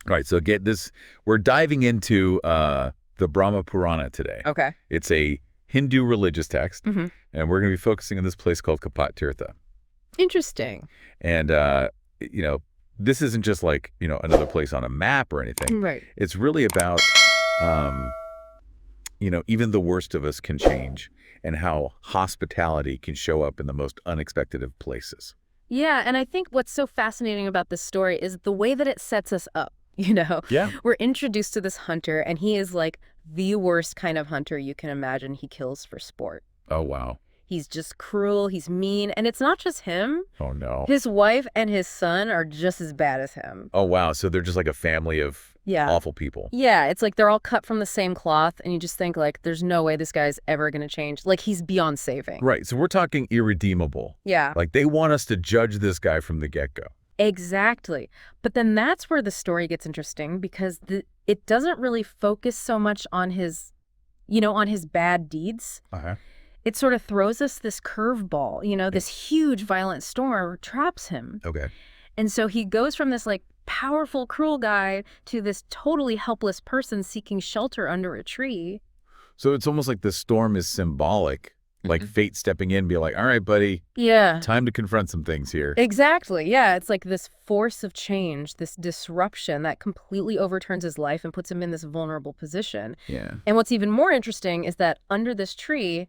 All right, so get this. We're diving into the Brahma Purana today. Okay. It's a Hindu religious text, Mm-hmm. and we're going to be focusing on this place called Kapat. Interesting. And, this isn't just like, another place on a map or anything. Right. It's really about, even the worst of us can change and how hospitality can show up in the most unexpected of places. Yeah, and I think what's so fascinating about this story is the way that it sets us up. Yeah. We're introduced to this hunter, and he is like the worst kind of hunter you can imagine. He kills for sport. Oh, wow. He's just cruel, he's mean, and it's not just him. Oh, no. His wife and his son are just as bad as him. Oh, wow. So they're just like a family of awful people. Yeah, it's like they're all cut from the same cloth, and you just think, like, there's no way this guy's ever going to change. Like, he's beyond saving. Right. So we're talking irredeemable. Yeah. Like, they want us to judge this guy from the get-go. Exactly. But then that's where the story gets interesting, because it doesn't really focus so much on his, on his bad deeds. Uh-huh. It sort of throws us this curveball, this huge violent storm traps him. Okay. And so he goes from this like powerful, cruel guy to this totally helpless person seeking shelter under a tree. So it's almost like the storm is symbolic, like fate stepping in, be like, all right, buddy. Yeah. Time to confront some things here. Exactly. Yeah. It's like this force of change, this disruption that completely overturns his life and puts him in this vulnerable position. Yeah. And what's even more interesting is that under this tree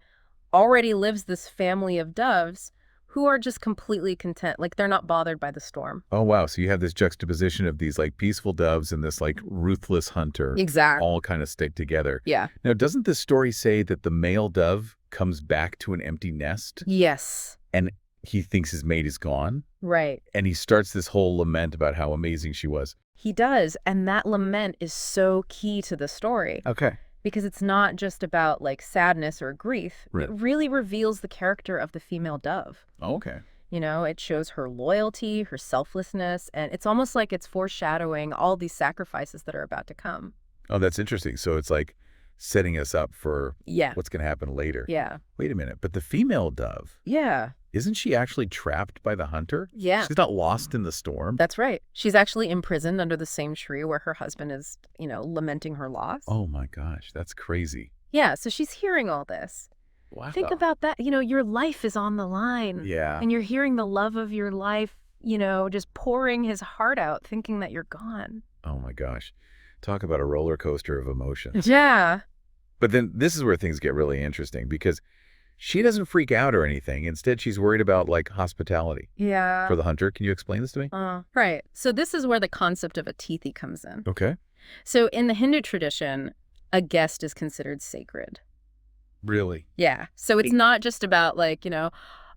already lives this family of doves who are just completely content. Like, they're not bothered by the storm. Oh, wow. So you have this juxtaposition of these like peaceful doves and this like ruthless hunter. Exactly. All kind of stick together. Yeah. Now, doesn't this story say that the male dove comes back to an empty nest? Yes. And he thinks his mate is gone? Right. And he starts this whole lament about how amazing she was. He does. And that lament is so key to the story. Okay. Because it's not just about like sadness or grief. Right. It really reveals the character of the female dove. Oh, okay. It shows her loyalty, her selflessness, and it's almost like it's foreshadowing all these sacrifices that are about to come. Oh, that's interesting. So it's like setting us up for Yeah. what's going to happen later. Yeah. Wait a minute. But the female dove, Yeah. isn't she actually trapped by the hunter? Yeah. She's not lost in the storm? That's right. She's actually imprisoned under the same tree where her husband is, lamenting her loss. Oh, my gosh. That's crazy. Yeah. So she's hearing all this. Wow. Think about that. Your life is on the line. Yeah. And you're hearing the love of your life, just pouring his heart out, thinking that you're gone. Oh, my gosh. Talk about a roller coaster of emotions. Yeah. But then this is where things get really interesting because she doesn't freak out or anything. Instead, she's worried about like hospitality Yeah. for the hunter. Can you explain this to me? Right. So this is where the concept of a tithi comes in. Okay. So in the Hindu tradition, a guest is considered sacred. Really? Yeah. So it's not just about like,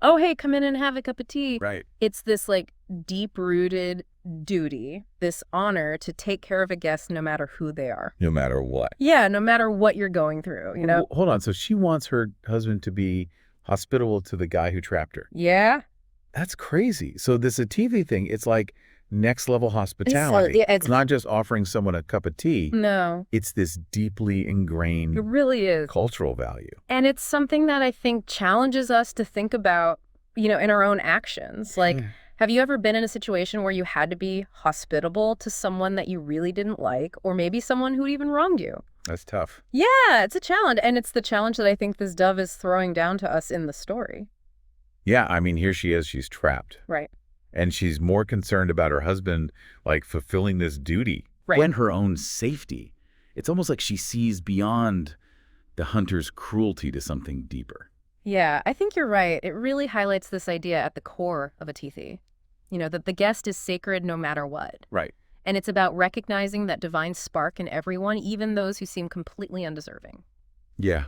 oh, hey, come in and have a cup of tea. Right. It's this like deep-rooted duty, this honor to take care of a guest no matter who they are. No matter what. Yeah, no matter what you're going through, Well, hold on. So she wants her husband to be hospitable to the guy who trapped her. Yeah. That's crazy. So this TV thing, it's like next level hospitality. It's not just offering someone a cup of tea. No. It's this deeply ingrained It really is. cultural value. And it's something that I think challenges us to think about, in our own actions. Like, have you ever been in a situation where you had to be hospitable to someone that you really didn't like, or maybe someone who'd even wronged you? That's tough. Yeah, it's a challenge. And it's the challenge that I think this dove is throwing down to us in the story. Yeah, I mean, here she is. She's trapped. Right. And she's more concerned about her husband, like, fulfilling this duty than her own safety. It's almost like she sees beyond the hunter's cruelty to something deeper. Yeah, I think you're right. It really highlights this idea at the core of a tithi. That the guest is sacred no matter what. Right. And it's about recognizing that divine spark in everyone, even those who seem completely undeserving. Yeah.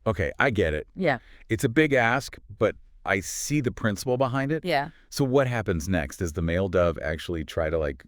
Okay, I get it. Yeah. It's a big ask, but I see the principle behind it. Yeah. So what happens next? Does the male dove actually try to, like,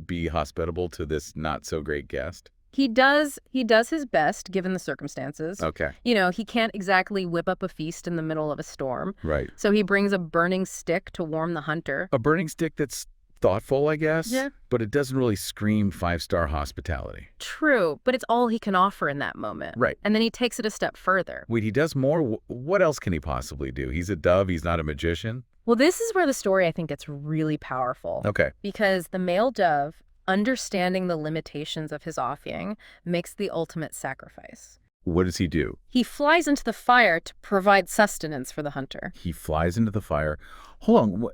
be hospitable to this not-so-great guest? He does his best, given the circumstances. Okay. He can't exactly whip up a feast in the middle of a storm. Right. So he brings a burning stick to warm the hunter. A burning stick that's thoughtful, I guess. Yeah. But it doesn't really scream five-star hospitality. True, but it's all he can offer in that moment. Right. And then he takes it a step further. Wait, he does more? What else can he possibly do? He's a dove. He's not a magician. Well, this is where the story, I think, gets really powerful. Okay. Because the male dove understanding the limitations of his offering makes the ultimate sacrifice. What does he do? He flies into the fire to provide sustenance for the hunter. He flies into the fire. Hold on.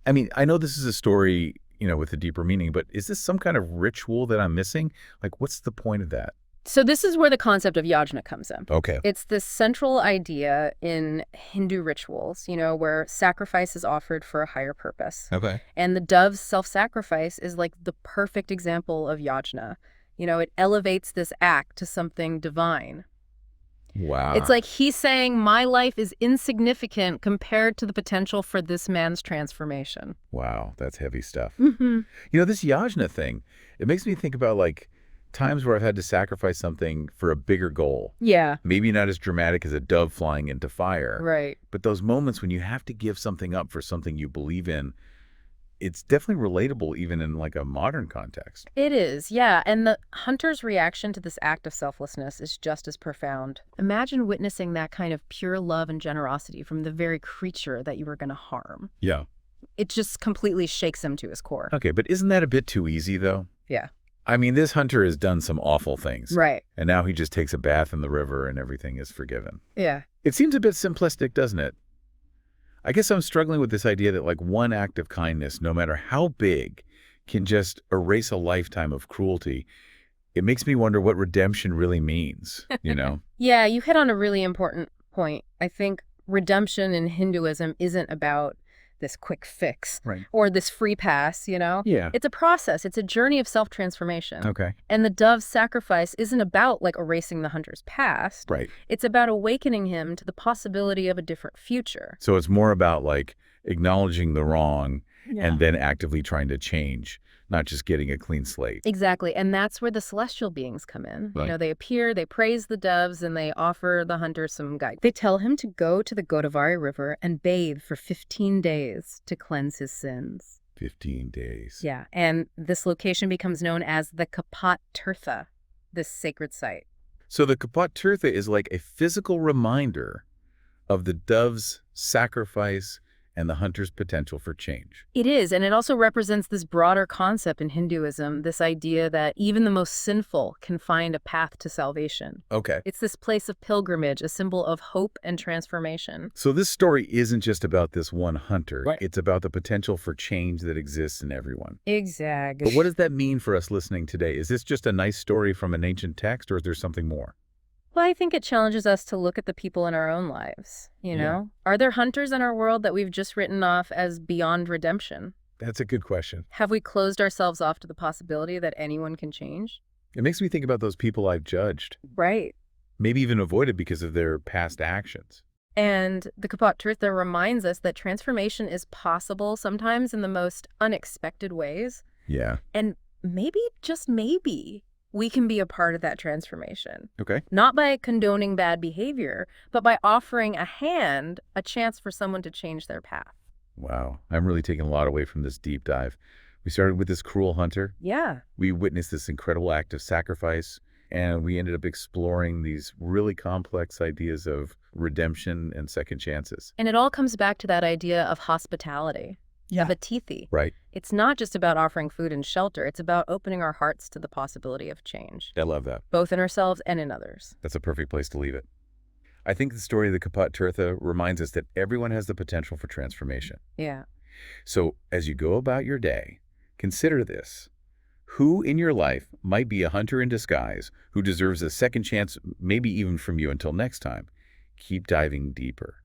I mean, I know this is a story, with a deeper meaning, but is this some kind of ritual that I'm missing? Like, what's the point of that? So this is where the concept of yajna comes in. Okay. It's this central idea in Hindu rituals, where sacrifice is offered for a higher purpose. Okay. And the dove's self-sacrifice is like the perfect example of yajna. It elevates this act to something divine. Wow. It's like he's saying, my life is insignificant compared to the potential for this man's transformation. Wow, that's heavy stuff. Mm-hmm. This yajna thing, it makes me think about, like, times where I've had to sacrifice something for a bigger goal. Yeah. Maybe not as dramatic as a dove flying into fire. Right. But those moments when you have to give something up for something you believe in, it's definitely relatable even in, like, a modern context. It is, yeah. And the hunter's reaction to this act of selflessness is just as profound. Imagine witnessing that kind of pure love and generosity from the very creature that you were going to harm. Yeah. It just completely shakes him to his core. Okay, but isn't that a bit too easy, though? Yeah. I mean, this hunter has done some awful things. Right. And now he just takes a bath in the river and everything is forgiven. Yeah. It seems a bit simplistic, doesn't it? I guess I'm struggling with this idea that, like, one act of kindness, no matter how big, can just erase a lifetime of cruelty. It makes me wonder what redemption really means, Yeah, you hit on a really important point. I think redemption in Hinduism isn't about this quick fix Right. or this free pass, Yeah. It's a process. It's a journey of self-transformation. Okay. And the dove's sacrifice isn't about, like, erasing the hunter's past. Right. It's about awakening him to the possibility of a different future. So it's more about, like, acknowledging the wrong and then actively trying to change, not just getting a clean slate. Exactly. And that's where the celestial beings come in. Right. They appear, they praise the doves, and they offer the hunter some guide. They tell him to go to the Godavari River and bathe for 15 days to cleanse his sins. 15 days. Yeah. And this location becomes known as the Kapat Tirtha, this sacred site. So the Kapat Tirtha is like a physical reminder of the dove's sacrifice and the hunter's potential for change. It is, and it also represents this broader concept in Hinduism, this idea that even the most sinful can find a path to salvation. Okay. It's this place of pilgrimage, a symbol of hope and transformation. So this story isn't just about this one hunter. Right. It's about the potential for change that exists in everyone. Exactly. But what does that mean for us listening today? Is this just a nice story from an ancient text, or is there something more? Well, I think it challenges us to look at the people in our own lives, Yeah. Are there hunters in our world that we've just written off as beyond redemption? That's a good question. Have we closed ourselves off to the possibility that anyone can change? It makes me think about those people I've judged, Right. maybe even avoided because of their past actions. And the Kapat Tirtha reminds us that transformation is possible sometimes in the most unexpected ways. Yeah. And maybe, just maybe, we can be a part of that transformation. Okay. Not by condoning bad behavior, but by offering a hand, a chance for someone to change their path. Wow. I'm really taking a lot away from this deep dive. We started with this cruel hunter. Yeah. We witnessed this incredible act of sacrifice, and we ended up exploring these really complex ideas of redemption and second chances. And it all comes back to that idea of hospitality, of atithi. Right. It's not just about offering food and shelter. It's about opening our hearts to the possibility of change, I love that. both in ourselves and in others. That's a perfect place to leave it. I think the story of the Kapat Tirtha reminds us that everyone has the potential for transformation. Yeah. So as you go about your day, consider this. Who in your life might be a hunter in disguise who deserves a second chance, maybe even from you? Until next time, keep diving deeper.